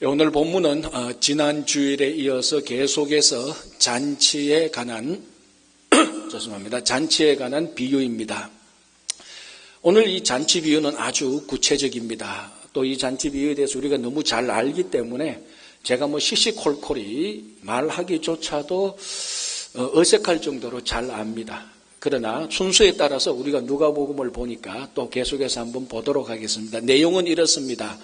오늘 본문은 지난 주일에 이어서 계속해서 잔치에 관한 잔치에 관한 비유입니다. 오늘 이 잔치 비유는 아주 구체적입니다. 또 이 잔치 비유에 대해서 우리가 너무 잘 알기 때문에 제가 시시콜콜이 말하기조차도 어색할 정도로 잘 압니다. 그러나 순서에 따라서 우리가 누가복음을 보니까 또 계속해서 한번 보도록 하겠습니다. 내용은 이렇습니다.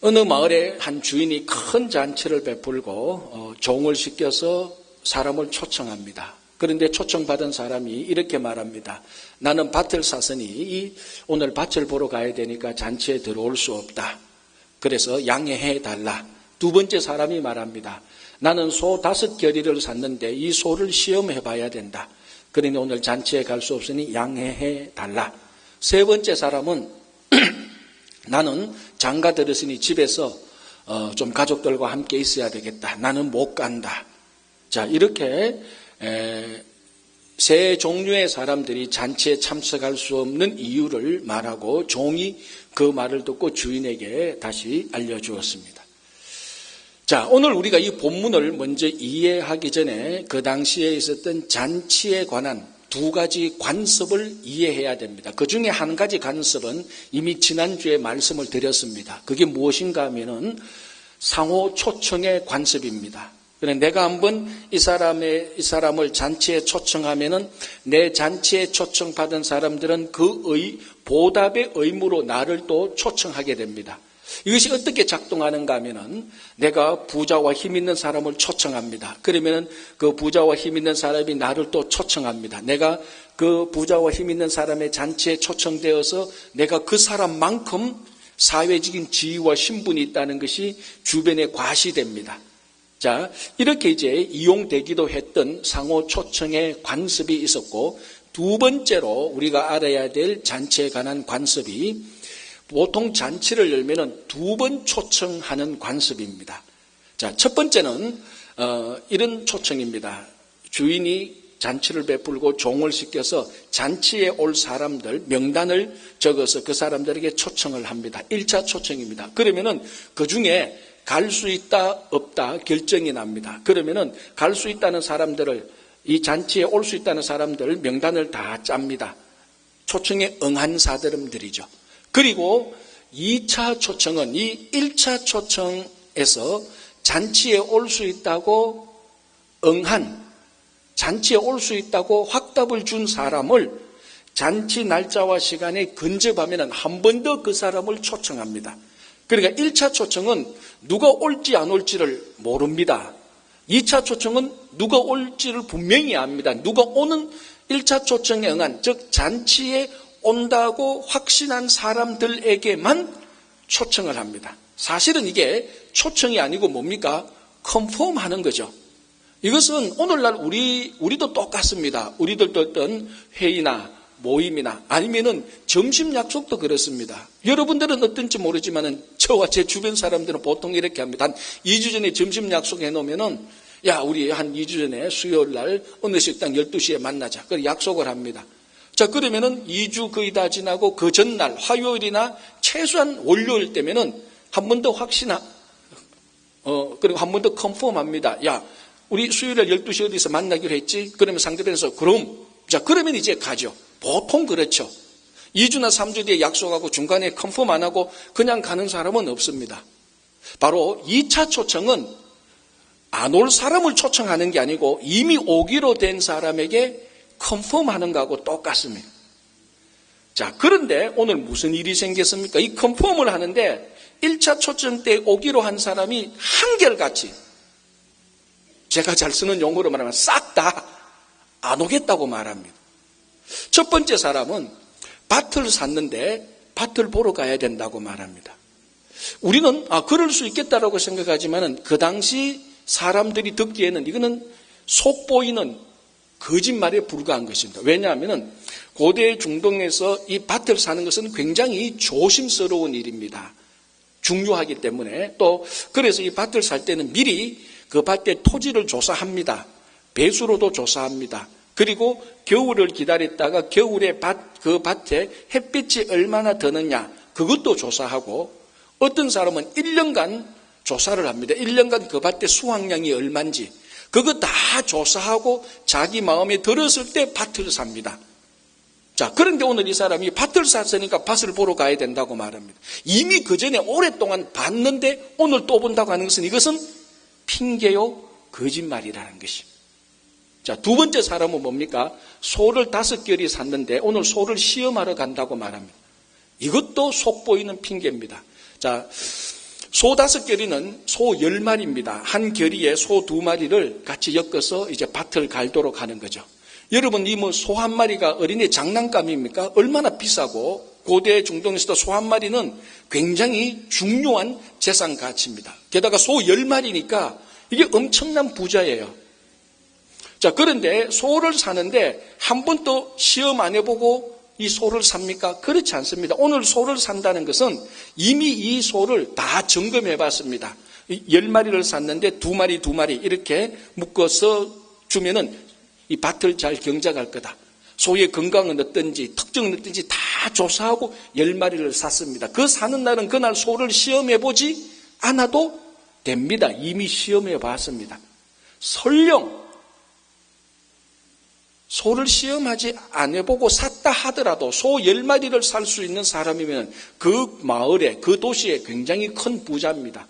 어느 마을에 한 주인이 큰 잔치를 베풀고 종을 시켜서 사람을 초청합니다. 그런데 초청받은 사람이 이렇게 말합니다. 나는 밭을 샀으니 오늘 밭을 보러 가야 되니까 잔치에 들어올 수 없다. 그래서 양해해 달라. 두 번째 사람이 말합니다. 나는 소 5겨리를 샀는데 이 소를 시험해 봐야 된다. 그러니 오늘 잔치에 갈 수 없으니 양해해 달라. 세 번째 사람은 나는 장가 들었으니 집에서 좀 가족들과 함께 있어야 되겠다. 나는 못 간다. 자, 이렇게 세 종류의 사람들이 잔치에 참석할 수 없는 이유를 말하고 종이 그 말을 듣고 주인에게 다시 알려주었습니다. 자, 오늘 우리가 이 본문을 먼저 이해하기 전에 그 당시에 있었던 잔치에 관한 두 가지 관습을 이해해야 됩니다. 그 중에 한 가지 관습은 이미 지난주에 말씀을 드렸습니다. 그게 무엇인가 하면은 상호 초청의 관습입니다. 그런데 내가 한번 이 사람을 잔치에 초청하면은 내 잔치에 초청받은 사람들은 그 보답의 의무로 나를 또 초청하게 됩니다. 이것이 어떻게 작동하는가 하면은 내가 부자와 힘 있는 사람을 초청합니다. 그러면은 그 부자와 힘 있는 사람이 나를 또 초청합니다. 내가 그 부자와 힘 있는 사람의 잔치에 초청되어서 내가 그 사람만큼 사회적인 지위와 신분이 있다는 것이 주변에 과시됩니다. 자, 이렇게 이제 이용되기도 했던 상호 초청의 관습이 있었고, 두 번째로 우리가 알아야 될 잔치에 관한 관습이 보통 잔치를 열면은 2번 초청하는 관습입니다. 자, 첫 번째는 이런 초청입니다. 주인이 잔치를 베풀고 종을 시켜서 잔치에 올 사람들 명단을 적어서 그 사람들에게 초청을 합니다. 1차 초청입니다. 그러면은 그 중에 갈 수 있다 없다 결정이 납니다. 그러면은 갈 수 있다는 사람들을, 이 잔치에 올 수 있다는 사람들 명단을 다 짭니다. 초청에 응한 사람들이죠. 그리고 2차 초청은 이 1차 초청에서 잔치에 올 수 있다고 잔치에 올 수 있다고 확답을 준 사람을 잔치 날짜와 시간에 근접하면 한 번 더 그 사람을 초청합니다. 그러니까 1차 초청은 누가 올지 안 올지를 모릅니다. 2차 초청은 누가 올지를 분명히 압니다. 누가 오는 1차 초청에 응한, 즉 잔치에 온다고 확신한 사람들에게만 초청을 합니다. 사실은 이게 초청이 아니고 뭡니까? 컨펌하는 거죠. 이것은 오늘날 우리도 똑같습니다. 우리들도 어떤 회의나 모임이나 아니면은 점심 약속도 그렇습니다. 여러분들은 어떤지 모르지만은 저와 제 주변 사람들은 보통 이렇게 합니다. 한 2주 전에 점심 약속 해놓으면은 야, 우리 한 2주 전에 수요일 날 어느 식당 12시에 만나자. 그래 약속을 합니다. 자, 그러면은 2주 거의 다 지나고 그 전날 화요일이나 최소한 월요일 때면은 한 번 더 그리고 한 번 더 컨펌합니다. 야, 우리 수요일날 12시 어디서 만나기로 했지? 그러면 상대편에서 그러면 이제 가죠. 보통 그렇죠. 2주나 3주 뒤에 약속하고 중간에 컨펌 안 하고 그냥 가는 사람은 없습니다. 바로 2차 초청은 안 올 사람을 초청하는 게 아니고 이미 오기로 된 사람에게 컨펌하는 거하고 똑같습니다. 자, 그런데 오늘 무슨 일이 생겼습니까? 이 컨펌을 하는데 1차 초청 때 오기로 한 사람이 한결같이, 제가 잘 쓰는 용어로 말하면 싹 다 안 오겠다고 말합니다. 첫 번째 사람은 밭을 샀는데 밭을 보러 가야 된다고 말합니다. 우리는 그럴 수 있겠다라고 생각하지만은 그 당시 사람들이 듣기에는 이거는 속보이는 거짓말에 불과한 것입니다. 왜냐하면 고대 중동에서 이 밭을 사는 것은 굉장히 조심스러운 일입니다. 중요하기 때문에, 또 그래서 이 밭을 살 때는 미리 그 밭의 토지를 조사합니다. 배수로도 조사합니다. 그리고 겨울을 기다렸다가 겨울에 그 밭에 햇빛이 얼마나 드느냐 그것도 조사하고, 어떤 사람은 1년간 조사를 합니다. 1년간 그 밭의 수확량이 얼마인지 그거 다 조사하고 자기 마음에 들었을 때 밭을 삽니다. 자, 그런데 오늘 이 사람이 밭을 샀으니까 밭을 보러 가야 된다고 말합니다. 이미 그 전에 오랫동안 봤는데 오늘 또 본다고 하는 것은 이것은 핑계요 거짓말이라는 것입니다. 자, 두 번째 사람은 뭡니까? 소를 5결이 샀는데 오늘 소를 시험하러 간다고 말합니다. 이것도 속보이는 핑계입니다. 자, 소 5결이는 소 10마리입니다. 한 결의에 소 2마리를 같이 엮어서 이제 밭을 갈도록 하는 거죠. 여러분, 이 소 한 마리가 어린이 장난감입니까? 얼마나 비싸고, 고대 중동에서도 소 한 마리는 굉장히 중요한 재산 가치입니다. 게다가 소 10마리니까 이게 엄청난 부자예요. 자, 그런데 소를 사는데 한 번도 시험 안 해보고 이 소를 삽니까? 그렇지 않습니다. 오늘 소를 산다는 것은 이미 이 소를 다 점검해 봤습니다. 10마리를 샀는데 2마리 이렇게 묶어서 주면은 이 밭을 잘 경작할 거다. 소의 건강은 어떤지, 특징은 어떤지 다 조사하고 10마리를 샀습니다. 그 사는 날은 그날 소를 시험해 보지 않아도 됩니다. 이미 시험해 봤습니다. 설령 소를 시험하지 안 해보고 샀다 하더라도 소 10마리를 살 수 있는 사람이면 그 마을에, 그 도시에 굉장히 큰 부자입니다.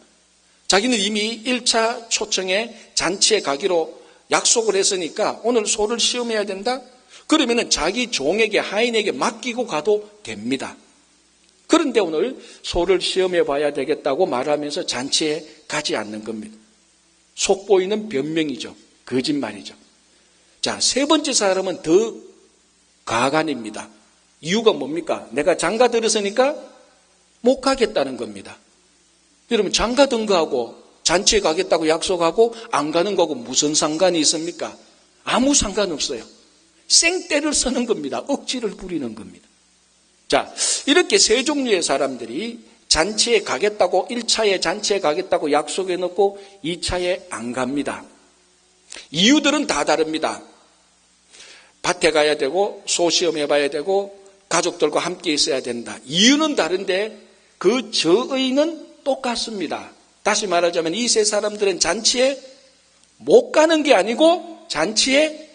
자기는 이미 1차 초청에 잔치에 가기로 약속을 했으니까 오늘 소를 시험해야 된다? 그러면은 자기 종에게, 하인에게 맡기고 가도 됩니다. 그런데 오늘 소를 시험해 봐야 되겠다고 말하면서 잔치에 가지 않는 겁니다. 속보이는 변명이죠. 거짓말이죠. 자, 세 번째 사람은 더 가관입니다. 이유가 뭡니까? 내가 장가 들었으니까 못 가겠다는 겁니다. 여러분, 장가 든 거하고 잔치에 가겠다고 약속하고 안 가는 거하고 무슨 상관이 있습니까? 아무 상관없어요. 생떼를 쓰는 겁니다. 억지를 부리는 겁니다. 자, 이렇게 세 종류의 사람들이 잔치에 가겠다고 1차에 잔치에 가겠다고 약속해 놓고 2차에 안 갑니다. 이유들은 다 다릅니다. 밭에 가야 되고 소 시험해 봐야 되고 가족들과 함께 있어야 된다. 이유는 다른데 그 저의는 똑같습니다. 다시 말하자면 이 세 사람들은 잔치에 못 가는 게 아니고 잔치에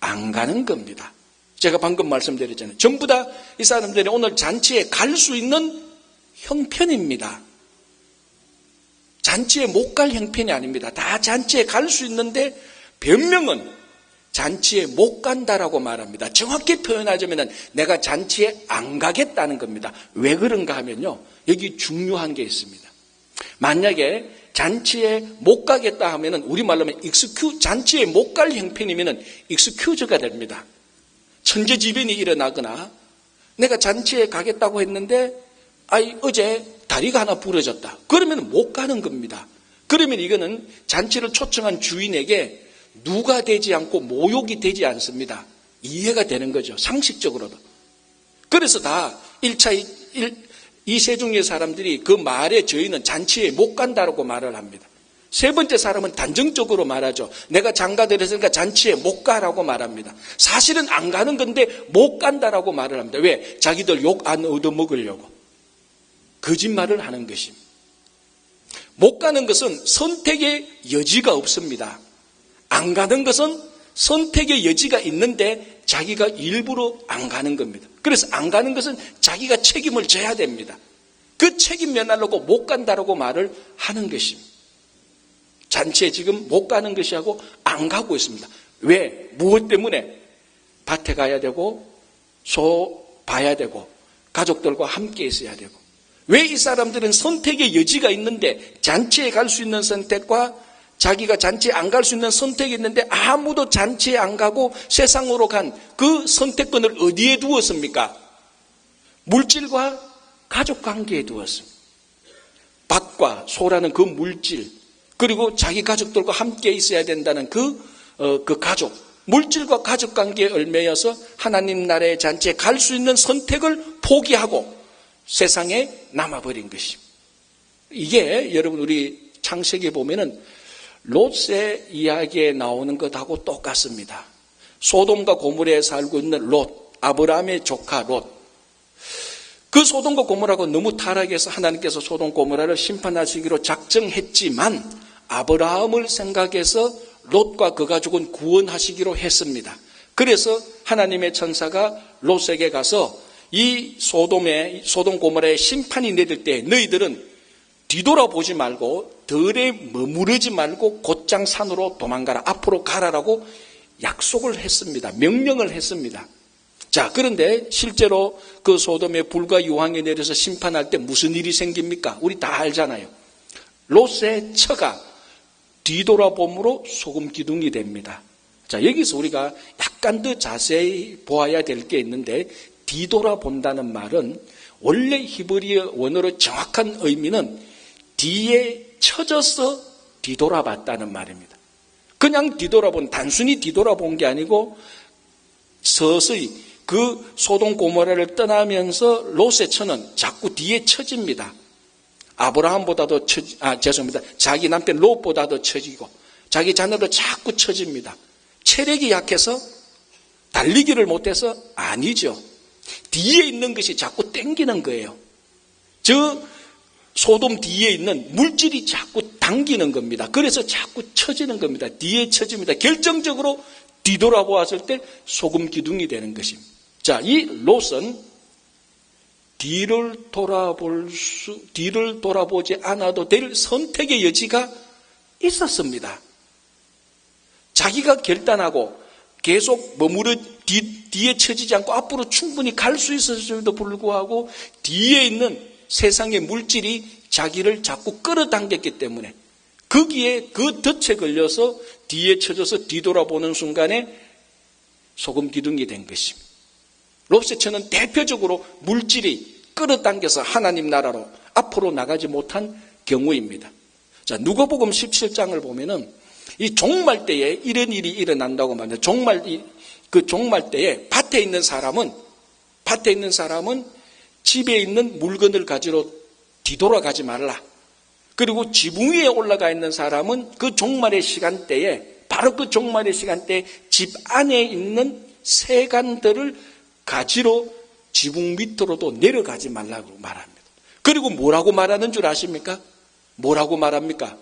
안 가는 겁니다. 제가 방금 말씀드렸잖아요. 전부 다 이 사람들이 오늘 잔치에 갈 수 있는 형편입니다. 잔치에 못 갈 형편이 아닙니다. 다 잔치에 갈 수 있는데 변명은 잔치에 못 간다라고 말합니다. 정확히 표현하자면 내가 잔치에 안 가겠다는 겁니다. 왜 그런가 하면요. 여기 중요한 게 있습니다. 만약에 잔치에 못 가겠다 하면은 우리말로 하면 잔치에 못 갈 형편이면은 익스큐즈가 됩니다. 천재지변이 일어나거나 내가 잔치에 가겠다고 했는데 어제 다리가 하나 부러졌다. 그러면 못 가는 겁니다. 그러면 이거는 잔치를 초청한 주인에게 누가 되지 않고 모욕이 되지 않습니다. 이해가 되는 거죠. 상식적으로도. 그래서 다 1차 이 세 종류의 사람들이 그 말에 저희는 잔치에 못 간다라고 말을 합니다. 세 번째 사람은 단정적으로 말하죠. 내가 장가 들었으니까 잔치에 못 가라고 말합니다. 사실은 안 가는 건데 못 간다라고 말을 합니다. 왜? 자기들 욕 안 얻어먹으려고. 거짓말을 하는 것입니다. 못 가는 것은 선택의 여지가 없습니다. 안 가는 것은 선택의 여지가 있는데 자기가 일부러 안 가는 겁니다. 그래서 안 가는 것은 자기가 책임을 져야 됩니다. 그 책임 면하려고 못 간다라고 말을 하는 것입니다. 잔치에 지금 못 가는 것이 하고 안 가고 있습니다. 왜? 무엇 때문에? 밭에 가야 되고 소 봐야 되고 가족들과 함께 있어야 되고. 왜 이 사람들은 선택의 여지가 있는데 잔치에 갈 수 있는 선택과 자기가 잔치에 안 갈 수 있는 선택이 있는데 아무도 잔치에 안 가고 세상으로 간 그 선택권을 어디에 두었습니까? 물질과 가족 관계에 두었습니다. 밭과 소라는 그 물질, 그리고 자기 가족들과 함께 있어야 된다는 그 가족, 물질과 가족 관계에 얽매여서 하나님 나라의 잔치에 갈 수 있는 선택을 포기하고 세상에 남아버린 것입니다. 이게 여러분 우리 창세기에 보면은 롯의 이야기에 나오는 것하고 똑같습니다. 소돔과 고모라에 살고 있는 롯, 아브라함의 조카 롯. 그 소돔과 고모라가 너무 타락해서 하나님께서 소돔 고모라를 심판하시기로 작정했지만 아브라함을 생각해서 롯과 그 가족은 구원하시기로 했습니다. 그래서 하나님의 천사가 롯에게 가서 이 소돔 고모라의 심판이 내릴 때 너희들은 뒤돌아보지 말고 들에 머무르지 말고 곧장 산으로 도망가라, 앞으로 가라라고 약속을 했습니다. 명령을 했습니다. 자, 그런데 실제로 그 소돔에 불과 유황이 내려서 심판할 때 무슨 일이 생깁니까? 우리 다 알잖아요. 롯의 처가 뒤돌아봄으로 소금 기둥이 됩니다. 자, 여기서 우리가 약간 더 자세히 보아야 될 게 있는데, 뒤돌아본다는 말은 원래 히브리어 원어로 정확한 의미는 뒤에 쳐져서 뒤돌아봤다는 말입니다. 그냥 단순히 뒤돌아본 게 아니고 서서히 그 소돔 고모라를 떠나면서 롯의 처는 자꾸 뒤에 처집니다. 아브라함보다도 자기 남편 롯보다도 처지고 자기 자녀도 자꾸 처집니다. 체력이 약해서 달리기를 못해서 아니죠. 뒤에 있는 것이 자꾸 땡기는 거예요. 소돔 뒤에 있는 물질이 자꾸 당기는 겁니다. 그래서 자꾸 처지는 겁니다. 뒤에 처집니다. 결정적으로 뒤돌아보았을 때 소금 기둥이 되는 것입니다. 자, 이 롯은 뒤를 돌아보지 않아도 될 선택의 여지가 있었습니다. 자기가 결단하고 계속 뒤에 처지지 않고 앞으로 충분히 갈 수 있었음에도 불구하고 뒤에 있는 세상의 물질이 자기를 자꾸 끌어당겼기 때문에 거기에 그 덫에 걸려서 뒤에 쳐져서 뒤돌아보는 순간에 소금 기둥이 된 것입니다. 롯의 처는 대표적으로 물질이 끌어당겨서 하나님 나라로 앞으로 나가지 못한 경우입니다. 자, 누가복음 17장을 보면은 이 종말 때에 이런 일이 일어난다고 말합니다. 종말 때에 밭에 있는 사람은 집에 있는 물건을 가지러 뒤돌아가지 말라. 그리고 지붕 위에 올라가 있는 사람은 그 종말의 시간대에, 바로 그 종말의 시간대에 집 안에 있는 세간들을 가지러 지붕 밑으로도 내려가지 말라고 말합니다. 그리고 뭐라고 말하는 줄 아십니까? 뭐라고 말합니까?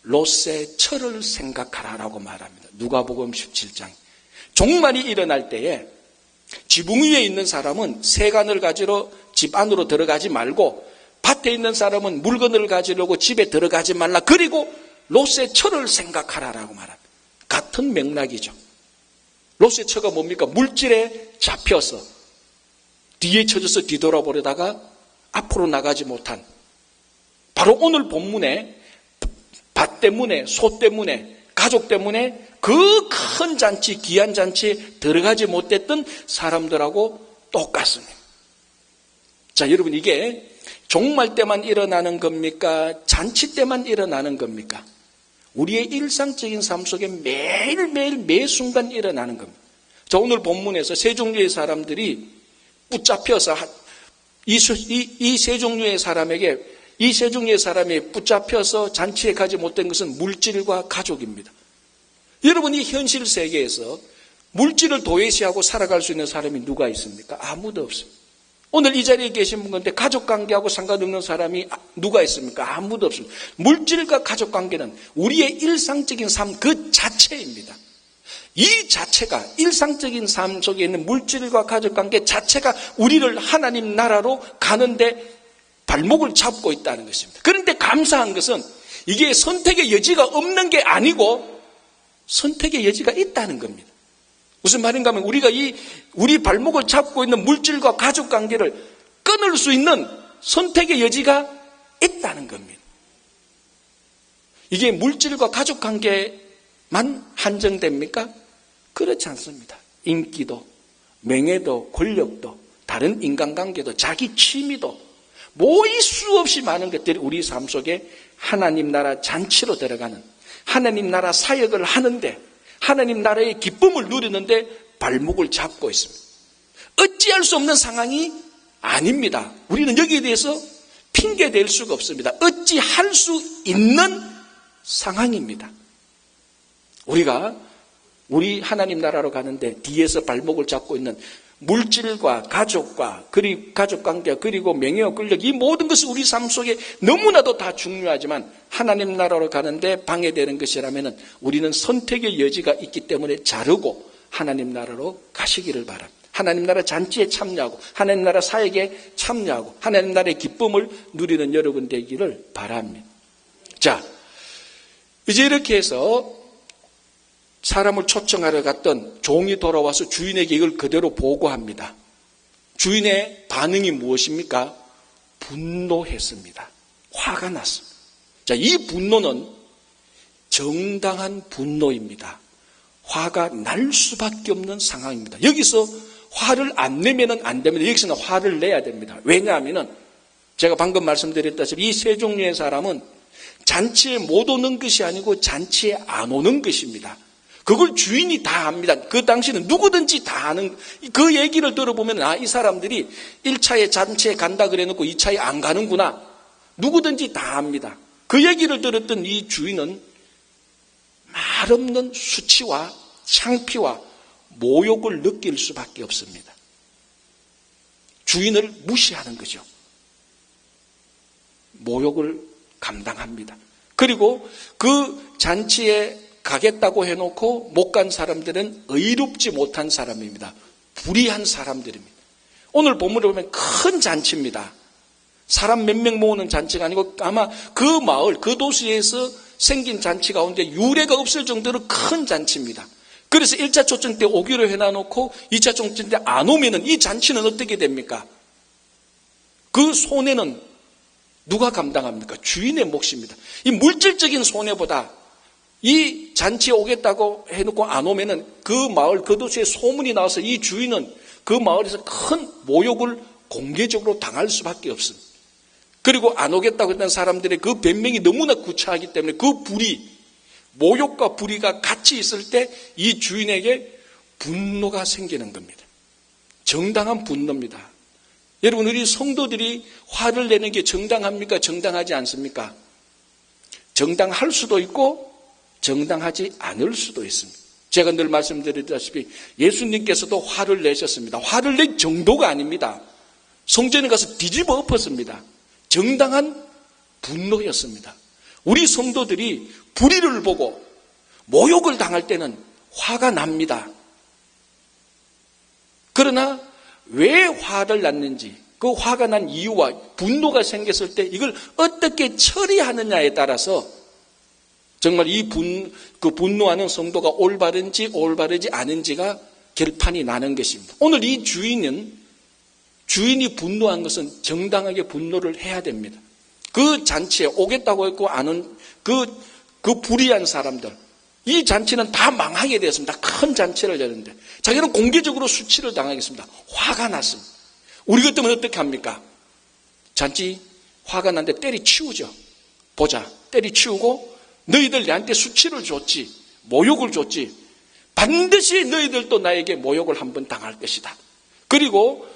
롯의 처를 생각하라라고 말합니다. 누가복음 17장. 종말이 일어날 때에 지붕 위에 있는 사람은 세간을 가지러 집 안으로 들어가지 말고 밭에 있는 사람은 물건을 가지려고 집에 들어가지 말라. 그리고 롯의 처를 생각하라라고 말합니다. 같은 맥락이죠. 롯의 처가 뭡니까? 물질에 잡혀서 뒤에 쳐져서 뒤돌아보려다가 앞으로 나가지 못한, 바로 오늘 본문에 밭 때문에, 소 때문에, 가족 때문에 그 큰 잔치, 귀한 잔치에 들어가지 못했던 사람들하고 똑같습니다. 자, 여러분, 이게 종말 때만 일어나는 겁니까? 잔치 때만 일어나는 겁니까? 우리의 일상적인 삶 속에 매일매일 매 순간 일어나는 겁니다. 자, 오늘 본문에서 세 종류의 사람들이 붙잡혀서 이 세 종류의 사람이 붙잡혀서 잔치에 가지 못한 것은 물질과 가족입니다. 여러분이 현실 세계에서 물질을 도외시하고 살아갈 수 있는 사람이 누가 있습니까? 아무도 없습니다. 오늘 이 자리에 계신 분 가운데 가족관계하고 상관없는 사람이 누가 있습니까? 아무도 없습니다. 물질과 가족관계는 우리의 일상적인 삶 그 자체입니다. 이 자체가, 일상적인 삶 속에 있는 물질과 가족관계 자체가 우리를 하나님 나라로 가는데 발목을 잡고 있다는 것입니다. 그런데 감사한 것은 이게 선택의 여지가 없는 게 아니고 선택의 여지가 있다는 겁니다. 무슨 말인가 하면 우리가 우리 발목을 잡고 있는 물질과 가족관계를 끊을 수 있는 선택의 여지가 있다는 겁니다. 이게 물질과 가족관계만 한정됩니까? 그렇지 않습니다. 인기도, 명예도, 권력도, 다른 인간관계도, 자기 취미도, 모일 수 없이 많은 것들이 우리 삶 속에 하나님 나라 잔치로 들어가는, 하나님 나라 사역을 하는데, 하나님 나라의 기쁨을 누리는데 발목을 잡고 있습니다. 어찌할 수 없는 상황이 아닙니다. 우리는 여기에 대해서 핑계댈 수가 없습니다. 어찌할 수 있는 상황입니다. 우리 하나님 나라로 가는데 뒤에서 발목을 잡고 있는 물질과 가족과 그리고 가족관계 그리고 명예와 권력 이 모든 것은 우리 삶 속에 너무나도 다 중요하지만 하나님 나라로 가는데 방해되는 것이라면 우리는 선택의 여지가 있기 때문에 자르고 하나님 나라로 가시기를 바랍니다. 하나님 나라 잔치에 참여하고 하나님 나라 사역에 참여하고 하나님 나라의 기쁨을 누리는 여러분 되기를 바랍니다. 자, 이제 이렇게 해서 사람을 초청하러 갔던 종이 돌아와서 주인에게 이걸 그대로 보고합니다. 주인의 반응이 무엇입니까? 분노했습니다. 화가 났습니다. 자, 이 분노는 정당한 분노입니다. 화가 날 수밖에 없는 상황입니다. 여기서 화를 안 내면 안 됩니다. 여기서는 화를 내야 됩니다. 왜냐하면 제가 방금 말씀드렸다시피 이 세 종류의 사람은 잔치에 못 오는 것이 아니고 잔치에 안 오는 것입니다. 그걸 주인이 다 압니다. 그 당시는 누구든지 다 아는 그 얘기를 들어보면 이 사람들이 1차에 잔치에 간다 그래놓고 2차에 안 가는구나. 누구든지 다 압니다. 그 얘기를 들었던 이 주인은 말없는 수치와 창피와 모욕을 느낄 수밖에 없습니다. 주인을 무시하는 거죠. 모욕을 감당합니다. 그리고 그 잔치에 가겠다고 해놓고 못 간 사람들은 의롭지 못한 사람입니다. 불의한 사람들입니다. 오늘 본문을 보면 큰 잔치입니다. 사람 몇 명 모으는 잔치가 아니고 아마 그 마을, 그 도시에서 생긴 잔치 가운데 유례가 없을 정도로 큰 잔치입니다. 그래서 1차 초청 때 오기로 해놔놓고 2차 초청 때 안 오면은 이 잔치는 어떻게 됩니까? 그 손해는 누가 감당합니까? 주인의 몫입니다. 이 물질적인 손해보다 이 잔치에 오겠다고 해놓고 안 오면은 그 마을, 그 도시에 소문이 나와서 이 주인은 그 마을에서 큰 모욕을 공개적으로 당할 수밖에 없습니다. 그리고 안 오겠다고 했던 사람들의 그 변명이 너무나 구차하기 때문에 그 불의, 모욕과 불의가 같이 있을 때 이 주인에게 분노가 생기는 겁니다. 정당한 분노입니다. 여러분, 우리 성도들이 화를 내는 게 정당합니까? 정당하지 않습니까? 정당할 수도 있고 정당하지 않을 수도 있습니다. 제가 늘 말씀드렸다시피 예수님께서도 화를 내셨습니다. 화를 낼 정도가 아닙니다. 성전에 가서 뒤집어 엎었습니다. 정당한 분노였습니다. 우리 성도들이 불의를 보고 모욕을 당할 때는 화가 납니다. 그러나 왜 화를 났는지, 그 화가 난 이유와 분노가 생겼을 때 이걸 어떻게 처리하느냐에 따라서 정말 그 분노하는 성도가 올바른지 올바르지 않은지가 결판이 나는 것입니다. 오늘 이 주인이 분노한 것은 정당하게 분노를 해야 됩니다. 그 잔치에 오겠다고 했고 안 온 그 불의한 사람들, 이 잔치는 다 망하게 되었습니다. 큰 잔치를 여는데 자기는 공개적으로 수치를 당하겠습니다. 화가 났습니다. 우리 같으면 어떻게 합니까? 잔치 화가 난데 때리치우죠. 보자, 때리치우고 너희들 내한테 수치를 줬지, 모욕을 줬지, 반드시 너희들도 나에게 모욕을 한번 당할 것이다. 그리고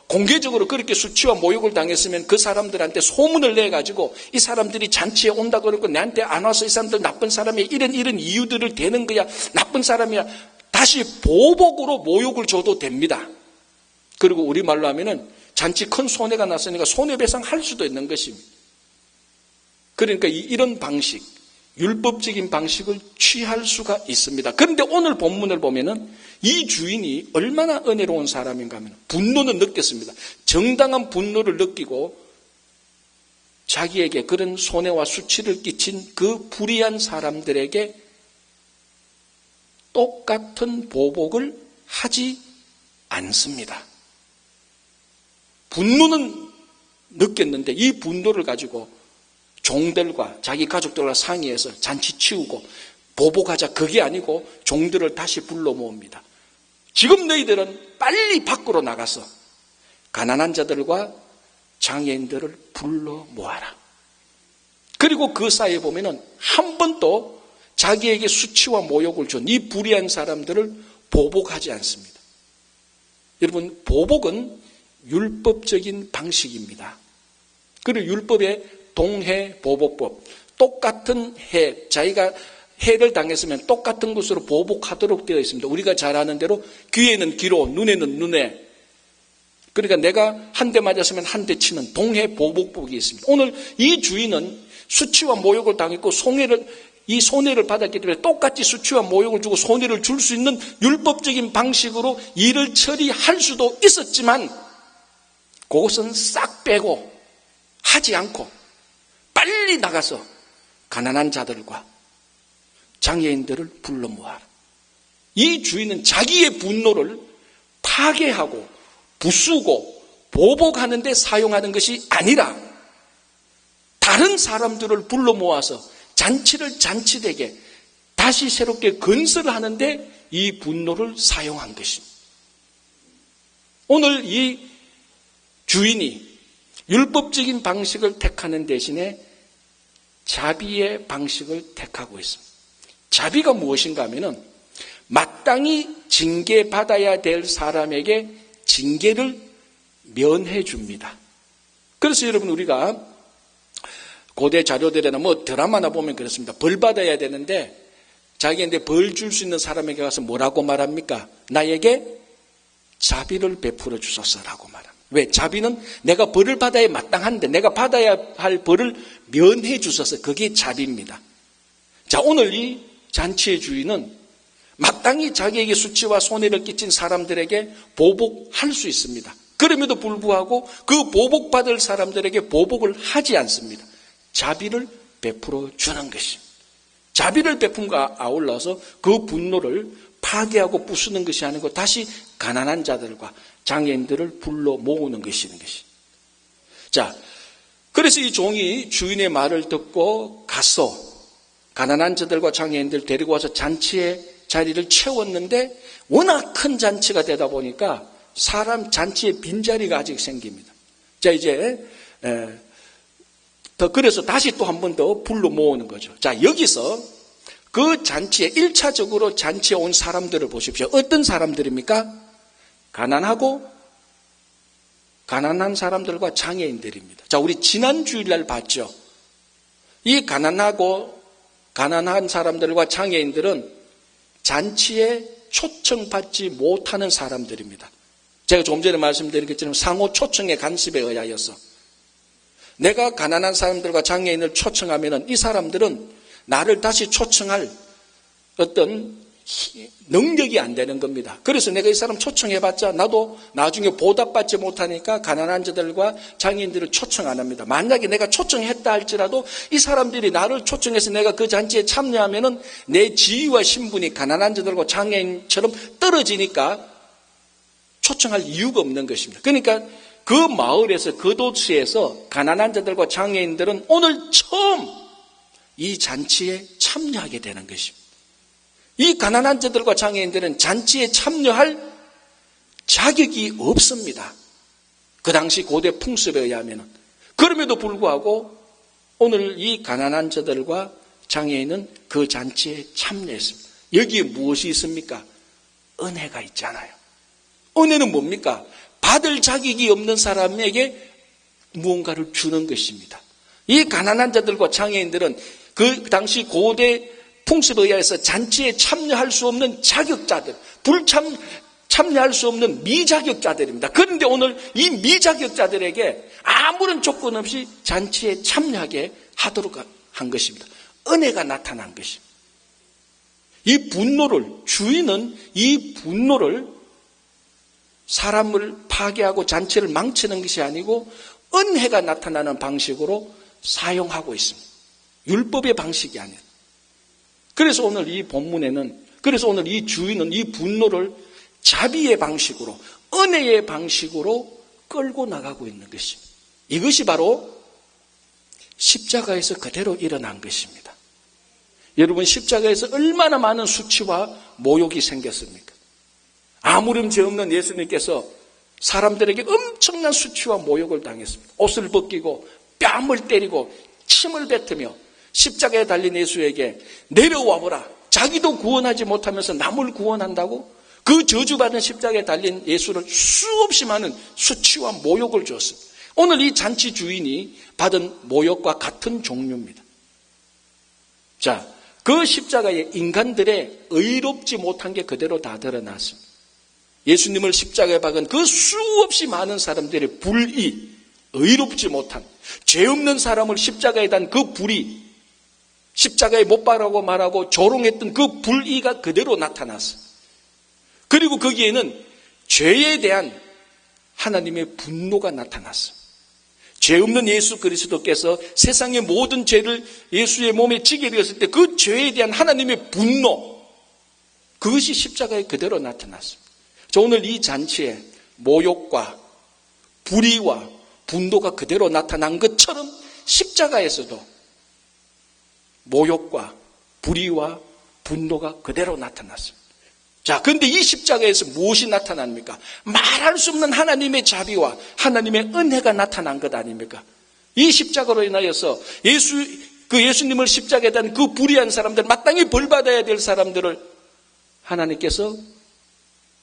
공개적으로 그렇게 수치와 모욕을 당했으면 그 사람들한테 소문을 내가지고 이 사람들이 잔치에 온다 그러고 내한테 안 와서 이 사람들 나쁜 사람이야, 이런 이유들을 대는 거야, 나쁜 사람이야, 다시 보복으로 모욕을 줘도 됩니다. 그리고 우리말로 하면은 잔치 큰 손해가 났으니까 손해배상할 수도 있는 것입니다. 그러니까 이런 방식, 율법적인 방식을 취할 수가 있습니다. 그런데 오늘 본문을 보면은 이 주인이 얼마나 은혜로운 사람인가 하면 분노는 느꼈습니다. 정당한 분노를 느끼고 자기에게 그런 손해와 수치를 끼친 그 불의한 사람들에게 똑같은 보복을 하지 않습니다. 분노는 느꼈는데 이 분노를 가지고 종들과 자기 가족들과 상의해서 잔치 치우고 보복하자, 그게 아니고 종들을 다시 불러 모읍니다. 지금 너희들은 빨리 밖으로 나가서 가난한 자들과 장애인들을 불러 모아라. 그리고 그 사이에 보면은 한 번도 자기에게 수치와 모욕을 준 이 불의한 사람들을 보복하지 않습니다. 여러분, 보복은 율법적인 방식입니다. 그리고 율법의 동해 보복법, 똑같은 해, 자기가 해를 당했으면 똑같은 것으로 보복하도록 되어 있습니다. 우리가 잘 아는 대로 귀에는 귀로, 눈에는 눈에. 그러니까 내가 한 대 맞았으면 한 대 치는 동해 보복법이 있습니다. 오늘 이 주인은 수치와 모욕을 당했고 이 손해를 받았기 때문에 똑같이 수치와 모욕을 주고 손해를 줄 수 있는 율법적인 방식으로 일을 처리할 수도 있었지만 그것은 싹 빼고 하지 않고 빨리 나가서 가난한 자들과 장애인들을 불러 모아라. 이 주인은 자기의 분노를 파괴하고 부수고 보복하는 데 사용하는 것이 아니라 다른 사람들을 불러 모아서 잔치를 잔치되게 다시 새롭게 건설하는 데 이 분노를 사용한 것입니다. 오늘 이 주인이 율법적인 방식을 택하는 대신에 자비의 방식을 택하고 있습니다. 자비가 무엇인가 하면은 마땅히 징계받아야 될 사람에게 징계를 면해 줍니다. 그래서 여러분 우리가 고대 자료들이나 드라마나 보면 그렇습니다. 벌 받아야 되는데 자기한테 벌 줄 수 있는 사람에게 가서 뭐라고 말합니까? 나에게 자비를 베풀어 주소서라고 말합니다. 왜? 자비는 내가 벌을 받아야 마땅한데 내가 받아야 할 벌을 면해 주소서. 그게 자비입니다. 자, 오늘 이 잔치의 주인은 마땅히 자기에게 수치와 손해를 끼친 사람들에게 보복할 수 있습니다. 그럼에도 불구하고 그 보복받을 사람들에게 보복을 하지 않습니다. 자비를 베풀어 주는 것입니다. 자비를 베품과 아울러서 그 분노를 파괴하고 부수는 것이 아니고 다시 가난한 자들과 장애인들을 불러 모으는 것이는 것이. 자, 그래서 이 종이 주인의 말을 듣고 가서 가난한 자들과 장애인들 데리고 와서 잔치의 자리를 채웠는데 워낙 큰 잔치가 되다 보니까 사람 잔치에 빈자리가 아직 생깁니다. 자, 이제 그래서 다시 또 한 번 더 불러 모으는 거죠. 자, 여기서 그 잔치에 1차적으로 잔치에 온 사람들을 보십시오. 어떤 사람들입니까? 가난한 사람들과 장애인들입니다. 자, 우리 지난 주일날 봤죠. 이 가난한 사람들과 장애인들은 잔치에 초청받지 못하는 사람들입니다. 제가 조금 전에 말씀드린 것처럼 상호 초청의 간섭에 의하여서 내가 가난한 사람들과 장애인을 초청하면 이 사람들은 나를 다시 초청할 어떤 능력이 안 되는 겁니다. 그래서 내가 이 사람 초청해봤자 나도 나중에 보답받지 못하니까 가난한 자들과 장애인들을 초청 안 합니다. 만약에 내가 초청했다 할지라도 이 사람들이 나를 초청해서 내가 그 잔치에 참여하면은 내 지위와 신분이 가난한 자들과 장애인처럼 떨어지니까 초청할 이유가 없는 것입니다. 그러니까 그 마을에서 그 도시에서 가난한 자들과 장애인들은 오늘 처음 이 잔치에 참여하게 되는 것입니다. 이 가난한 자들과 장애인들은 잔치에 참여할 자격이 없습니다. 그 당시 고대 풍습에 의하면. 그럼에도 불구하고 오늘 이 가난한 자들과 장애인은 그 잔치에 참여했습니다. 여기에 무엇이 있습니까? 은혜가 있잖아요. 은혜는 뭡니까? 받을 자격이 없는 사람에게 무언가를 주는 것입니다. 이 가난한 자들과 장애인들은 그 당시 고대 풍습에 의해서 잔치에 참여할 수 없는 자격자들, 참여할 수 없는 미자격자들입니다. 그런데 오늘 이 미자격자들에게 아무런 조건 없이 잔치에 참여하게 하도록 한 것입니다. 은혜가 나타난 것입니다. 이 분노를, 주인은 이 분노를 사람을 파괴하고 잔치를 망치는 것이 아니고 은혜가 나타나는 방식으로 사용하고 있습니다. 율법의 방식이 아니에요. 그래서 오늘 이 본문에는, 그래서 오늘 이 주인은 이 분노를 자비의 방식으로, 은혜의 방식으로 끌고 나가고 있는 것입니다. 이것이 바로 십자가에서 그대로 일어난 것입니다. 여러분, 십자가에서 얼마나 많은 수치와 모욕이 생겼습니까? 아무런 죄 없는 예수님께서 사람들에게 엄청난 수치와 모욕을 당했습니다. 옷을 벗기고 뺨을 때리고 침을 뱉으며 십자가에 달린 예수에게 내려와보라. 자기도 구원하지 못하면서 남을 구원한다고? 그 저주받은 십자가에 달린 예수를 수없이 많은 수치와 모욕을 주었습니다. 오늘 이 잔치 주인이 받은 모욕과 같은 종류입니다. 자, 그 십자가에 인간들의 의롭지 못한 게 그대로 다 드러났습니다. 예수님을 십자가에 박은 그 수없이 많은 사람들의 불의, 의롭지 못한, 죄 없는 사람을 십자가에 단 그 불의, 십자가에 못 박으라고 말하고 조롱했던 그 불의가 그대로 나타났어요. 그리고 거기에는 죄에 대한 하나님의 분노가 나타났어요. 죄 없는 예수 그리스도께서 세상의 모든 죄를 예수의 몸에 지게 되었을 때 그 죄에 대한 하나님의 분노, 그것이 십자가에 그대로 나타났습니다. 오늘 이 잔치에 모욕과 불의와 분노가 그대로 나타난 것처럼 십자가에서도 모욕과 불의와 분노가 그대로 나타났습니다. 자, 그런데 이 십자가에서 무엇이 나타납니까? 말할 수 없는 하나님의 자비와 하나님의 은혜가 나타난 것 아닙니까? 이 십자가로 인하여서 예수님을 십자가에 단 그 불의한 사람들, 마땅히 벌받아야 될 사람들을 하나님께서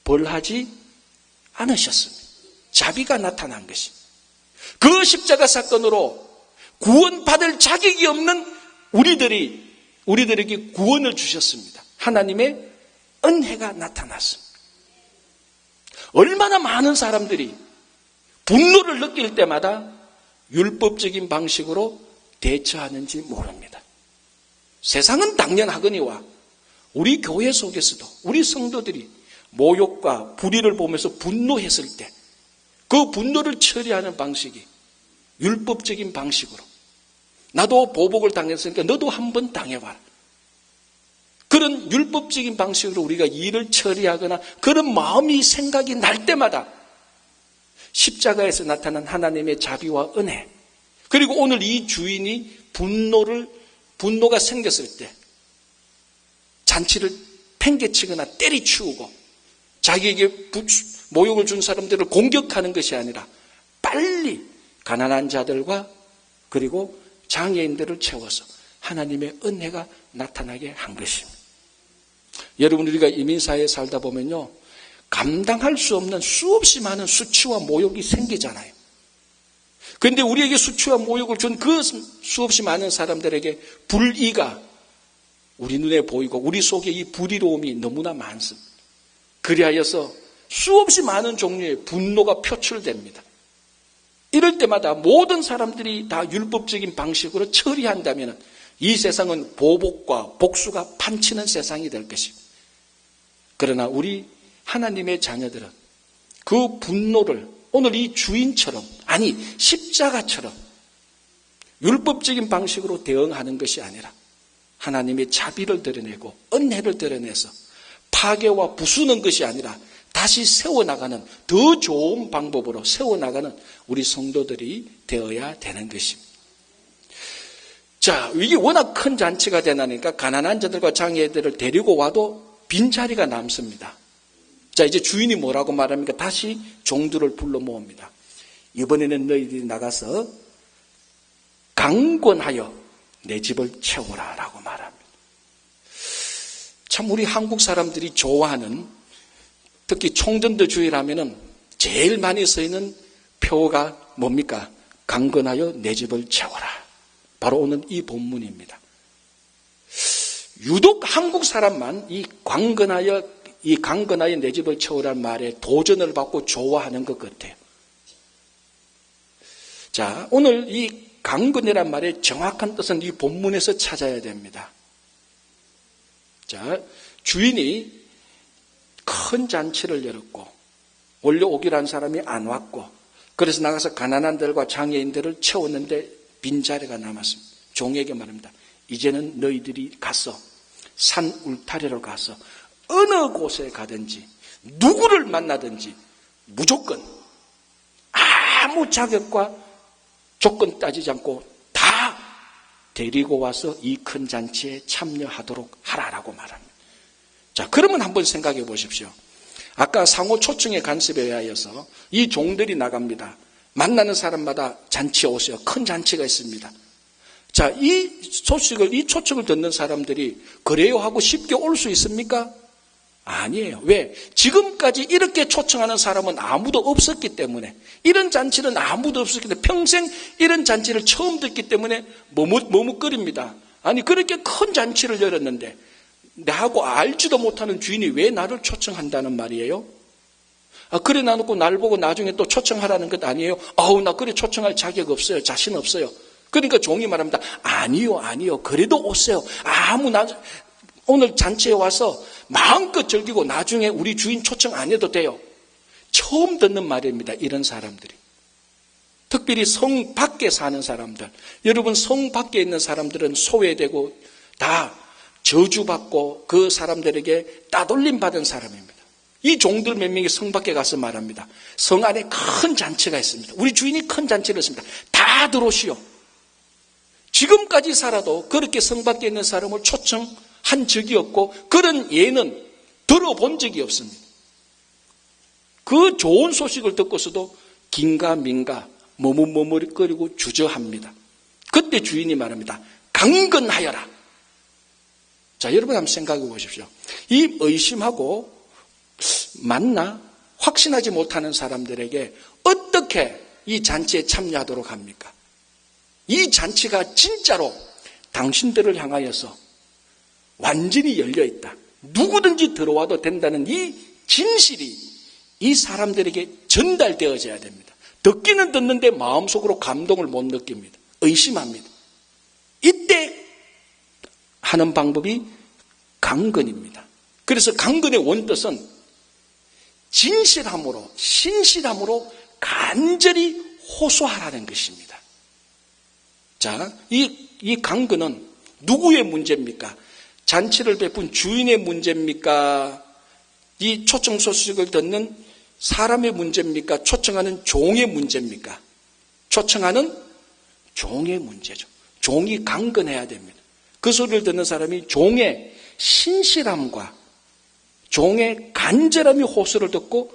벌하지 않으셨습니다. 자비가 나타난 것입니다. 그 십자가 사건으로 구원받을 자격이 없는 우리들에게 구원을 주셨습니다. 하나님의 은혜가 나타났습니다. 얼마나 많은 사람들이 분노를 느낄 때마다 율법적인 방식으로 대처하는지 모릅니다. 세상은 당연하거니와 우리 교회 속에서도 우리 성도들이 모욕과 불의를 보면서 분노했을 때 그 분노를 처리하는 방식이 율법적인 방식으로, 나도 보복을 당했으니까 너도 한번 당해봐라, 그런 율법적인 방식으로 우리가 일을 처리하거나 그런 마음이 생각이 날 때마다 십자가에서 나타난 하나님의 자비와 은혜, 그리고 오늘 이 주인이 분노가 생겼을 때 잔치를 팽개치거나 때리치우고 자기에게 모욕을 준 사람들을 공격하는 것이 아니라 빨리 가난한 자들과 그리고 장애인들을 채워서 하나님의 은혜가 나타나게 한 것입니다. 여러분, 우리가 이민사회에 살다 보면요, 감당할 수 없는 수없이 많은 수치와 모욕이 생기잖아요. 그런데 우리에게 수치와 모욕을 준 그 수없이 많은 사람들에게 불의가 우리 눈에 보이고 우리 속에 이 불의로움이 너무나 많습니다. 그리하여서 수없이 많은 종류의 분노가 표출됩니다. 이럴 때마다 모든 사람들이 다 율법적인 방식으로 처리한다면 이 세상은 보복과 복수가 판치는 세상이 될 것입니다. 그러나 우리 하나님의 자녀들은 그 분노를 오늘 이 주인처럼, 아니 십자가처럼 율법적인 방식으로 대응하는 것이 아니라 하나님의 자비를 드러내고 은혜를 드러내서 파괴와 부수는 것이 아니라 다시 세워나가는, 더 좋은 방법으로 세워나가는 우리 성도들이 되어야 되는 것입니다. 자, 이게 워낙 큰 잔치가 되나니까 가난한 자들과 장애인들을 데리고 와도 빈자리가 남습니다. 자, 이제 주인이 뭐라고 말합니까? 다시 종들을 불러 모읍니다. 이번에는 너희들이 나가서 강권하여 내 집을 채우라 라고 말합니다. 참 우리 한국 사람들이 좋아하는, 특히 총전도주의라면은 제일 많이 쓰이는 표가 뭡니까? 강건하여 내 집을 채워라. 바로 오늘 이 본문입니다. 유독 한국 사람만 이 강건하여 내 집을 채우라는 말에 도전을 받고 좋아하는 것 같아요. 자, 오늘 이 강건이란 말의 정확한 뜻은 이 본문에서 찾아야 됩니다. 자, 주인이 큰 잔치를 열었고 원래 오기로 한 사람이 안 왔고 그래서 나가서 가난한들과 장애인들을 채웠는데 빈자리가 남았습니다. 종에게 말합니다. 이제는 너희들이 가서 산 울타리로 가서 어느 곳에 가든지 누구를 만나든지 무조건 아무 자격과 조건 따지지 않고 다 데리고 와서 이 큰 잔치에 참여하도록 하라라고 말합니다. 자, 그러면 한번 생각해 보십시오. 아까 상호 초청의 간섭에 의하여서 이 종들이 나갑니다. 만나는 사람마다 잔치에 오세요. 큰 잔치가 있습니다. 자, 이 초청을 듣는 사람들이 그래요 하고 쉽게 올 수 있습니까? 아니에요. 왜? 지금까지 이렇게 초청하는 사람은 아무도 없었기 때문에, 이런 잔치는 아무도 없었기 때문에, 평생 이런 잔치를 처음 듣기 때문에 머뭇거립니다. 아니 그렇게 큰 잔치를 열었는데 나하고 알지도 못하는 주인이 왜 나를 초청한다는 말이에요? 그래 놔놓고 날 보고 나중에 또 초청하라는 것 아니에요? 나 그래 초청할 자격 없어요. 자신 없어요. 그러니까 종이 말합니다. 아니요. 그래도 오세요. 오늘 잔치에 와서 마음껏 즐기고 나중에 우리 주인 초청 안 해도 돼요. 처음 듣는 말입니다. 이런 사람들이. 특별히 성 밖에 사는 사람들. 여러분 성 밖에 있는 사람들은 소외되고 다 저주받고 그 사람들에게 따돌림 받은 사람입니다. 이 종들 몇 명이 성 밖에 가서 말합니다. 성 안에 큰 잔치가 있습니다. 우리 주인이 큰 잔치를 했습니다. 다 들어오시오. 지금까지 살아도 그렇게 성 밖에 있는 사람을 초청한 적이 없고 그런 예는 들어본 적이 없습니다. 그 좋은 소식을 듣고서도 긴가민가 머뭇머뭇거리고 주저합니다. 그때 주인이 말합니다. 강건하여라. 자, 여러분 한번 생각해 보십시오. 이 의심하고 맞나 확신하지 못하는 사람들에게 어떻게 이 잔치에 참여하도록 합니까? 이 잔치가 진짜로 당신들을 향하여서 완전히 열려있다. 누구든지 들어와도 된다는 이 진실이 이 사람들에게 전달되어져야 됩니다. 듣기는 듣는데 마음속으로 감동을 못 느낍니다. 의심합니다. 이때 하는 방법이 강건입니다. 그래서 강건의 원뜻은 진실함으로 신실함으로 간절히 호소하라는 것입니다. 자, 이 강건은 누구의 문제입니까? 잔치를 베푼 주인의 문제입니까? 이 초청 소식을 듣는 사람의 문제입니까? 초청하는 종의 문제입니까? 초청하는 종의 문제죠. 종이 강건해야 됩니다. 그 소리를 듣는 사람이 종의 신실함과 종의 간절함이 호소를 듣고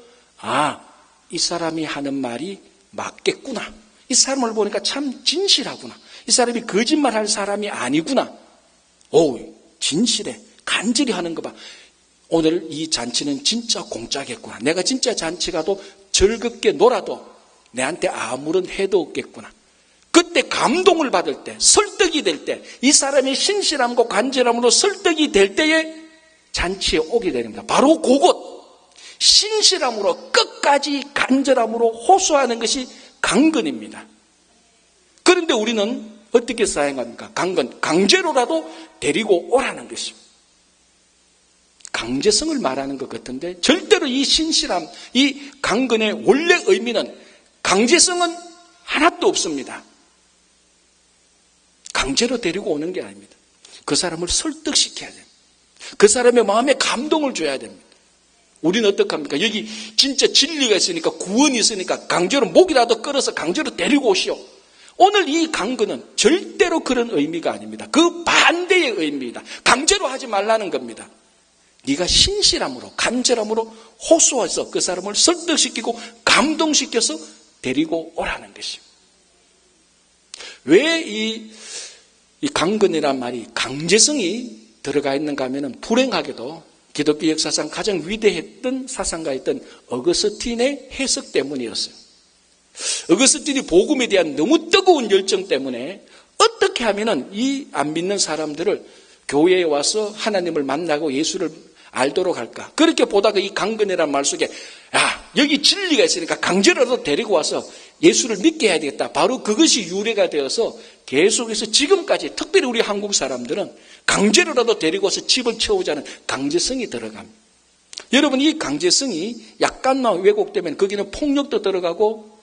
이 사람이 하는 말이 맞겠구나. 이 사람을 보니까 참 진실하구나. 이 사람이 거짓말할 사람이 아니구나. 진실해. 간절히 하는 거 봐. 오늘 이 잔치는 진짜 공짜겠구나. 내가 진짜 잔치 가도 즐겁게 놀아도 내한테 아무런 해도 없겠구나. 그때 감동을 받을 때, 설득이 될 때, 이 사람의 신실함과 간절함으로 설득이 될 때에 잔치에 오게 됩니다. 바로 그곳, 신실함으로 끝까지 간절함으로 호소하는 것이 강건입니다. 그런데 우리는 어떻게 사용합니까? 강제로라도 데리고 오라는 것입니다. 강제성을 말하는 것 같은데 절대로 이 신실함, 이 강건의 원래 의미는 강제성은 하나도 없습니다. 강제로 데리고 오는 게 아닙니다. 그 사람을 설득시켜야 됩니다. 그 사람의 마음에 감동을 줘야 됩니다. 우리는 어떡합니까? 여기 진짜 진리가 있으니까 구원이 있으니까 강제로 목이라도 끌어서 강제로 데리고 오시오. 오늘 이 강건은 절대로 그런 의미가 아닙니다. 그 반대의 의미입니다. 강제로 하지 말라는 겁니다. 네가 신실함으로 간절함으로 호소해서 그 사람을 설득시키고 감동시켜서 데리고 오라는 것입니다. 왜 이 강건이란 말이 강제성이 들어가 있는가 하면 불행하게도 기독교 역사상 가장 위대했던 사상가였던 어거스틴의 해석 때문이었어요. 어거스틴이 복음에 대한 너무 뜨거운 열정 때문에 어떻게 하면 이 안 믿는 사람들을 교회에 와서 하나님을 만나고 예수를 알도록 할까? 그렇게 보다가 이 강건이라는 말 속에 여기 진리가 있으니까 강제로라도 데리고 와서 예수를 믿게 해야 되겠다. 바로 그것이 유래가 되어서 계속해서 지금까지 특별히 우리 한국 사람들은 강제로라도 데리고 와서 집을 채우자는 강제성이 들어갑니다. 여러분 이 강제성이 약간만 왜곡되면 거기는 폭력도 들어가고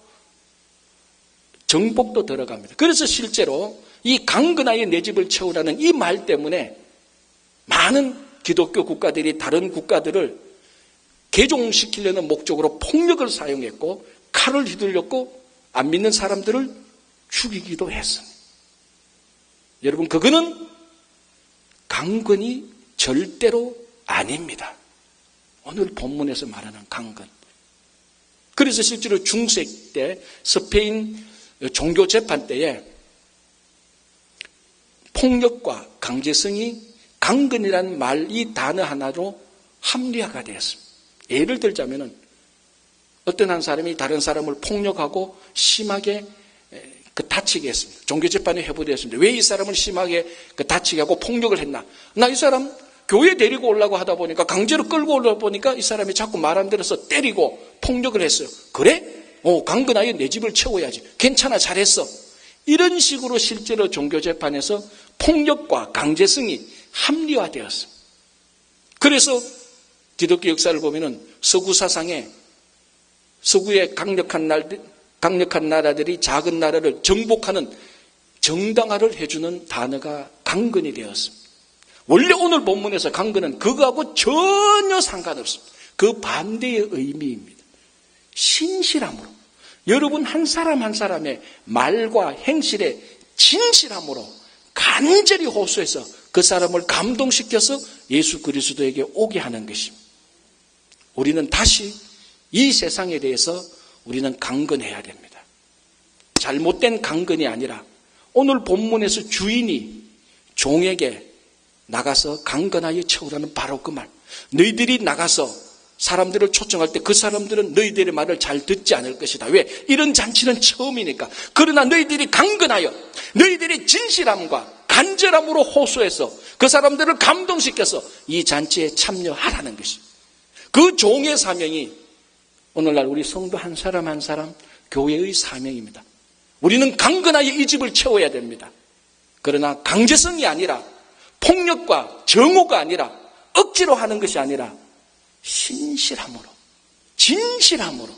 정복도 들어갑니다. 그래서 실제로 이 강건하여 내 집을 채우라는 이 말 때문에 많은 기독교 국가들이 다른 국가들을 개종시키려는 목적으로 폭력을 사용했고 칼을 휘둘렸고 안 믿는 사람들을 죽이기도 했습니다. 여러분 그거는 강건이 절대로 아닙니다. 오늘 본문에서 말하는 강건. 그래서 실제로 중세 때 스페인 종교 재판 때에 폭력과 강제성이 강건이라는 말, 이 단어 하나로 합리화가 되었습니다. 예를 들자면은 어떤 한 사람이 다른 사람을 폭력하고 심하게 다치게 했습니다. 종교재판이 회부되었습니다. 왜 이 사람을 심하게 다치게 하고 폭력을 했나? 나 이 사람 교회 데리고 오려고 하다 보니까, 강제로 끌고 오려고 보니까 이 사람이 자꾸 말 안 들어서 때리고 폭력을 했어요. 그래? 강건하여 내 집을 채워야지. 괜찮아, 잘했어. 이런 식으로 실제로 종교재판에서 폭력과 강제성이 합리화되었습니다. 그래서 기독교 역사를 보면은 서구 사상에 서구의 강력한 나라들이 작은 나라를 정복하는 정당화를 해주는 단어가 강건이 되었습니다. 원래 오늘 본문에서 강건은 그거하고 전혀 상관없습니다. 그 반대의 의미입니다. 신실함으로, 여러분 한 사람 한 사람의 말과 행실에 진실함으로 간절히 호소해서 그 사람을 감동시켜서 예수 그리스도에게 오게 하는 것입니다. 우리는 다시 이 세상에 대해서 우리는 강건해야 됩니다. 잘못된 강건이 아니라 오늘 본문에서 주인이 종에게 나가서 강건하여 채우라는 바로 그 말. 너희들이 나가서 사람들을 초청할 때 그 사람들은 너희들의 말을 잘 듣지 않을 것이다. 왜? 이런 잔치는 처음이니까. 그러나 너희들이 강건하여 너희들의 진실함과 간절함으로 호소해서 그 사람들을 감동시켜서 이 잔치에 참여하라는 것입니다. 그 종의 사명이 오늘날 우리 성도 한 사람 한 사람 교회의 사명입니다. 우리는 강건하여 이 집을 채워야 됩니다. 그러나 강제성이 아니라 폭력과 정오가 아니라 억지로 하는 것이 아니라 신실함으로, 진실함으로,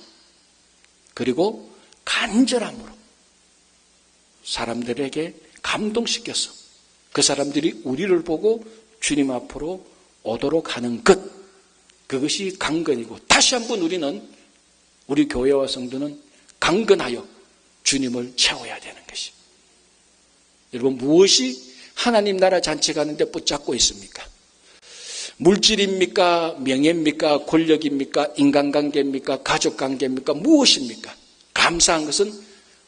그리고 간절함으로 사람들에게 감동시켜서 그 사람들이 우리를 보고 주님 앞으로 오도록 하는 것, 그것이 강건이고, 다시 한번 우리 교회와 성도는 강건하여 주님을 채워야 되는 것이. 여러분, 무엇이 하나님 나라 잔치 가는데 붙잡고 있습니까? 물질입니까? 명예입니까? 권력입니까? 인간관계입니까? 가족관계입니까? 무엇입니까? 감사한 것은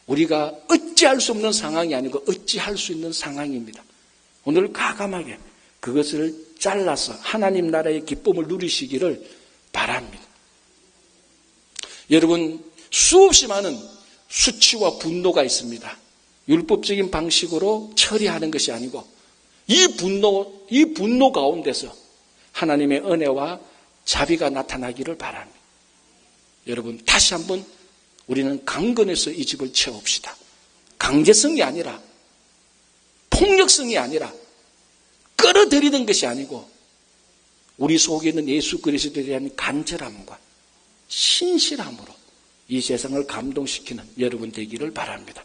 우리가 어찌할 수 없는 상황이 아니고 어찌할 수 있는 상황입니다. 오늘 과감하게 그것을 잘라서 하나님 나라의 기쁨을 누리시기를 바랍니다. 여러분, 수없이 많은 수치와 분노가 있습니다. 율법적인 방식으로 처리하는 것이 아니고 이 분노 가운데서 하나님의 은혜와 자비가 나타나기를 바랍니다. 여러분, 다시 한번 우리는 강건해서 이 집을 채웁시다. 강제성이 아니라, 폭력성이 아니라, 끌어들이는 것이 아니고 우리 속에 있는 예수 그리스도에 대한 간절함과 신실함으로 이 세상을 감동시키는 여러분 되기를 바랍니다.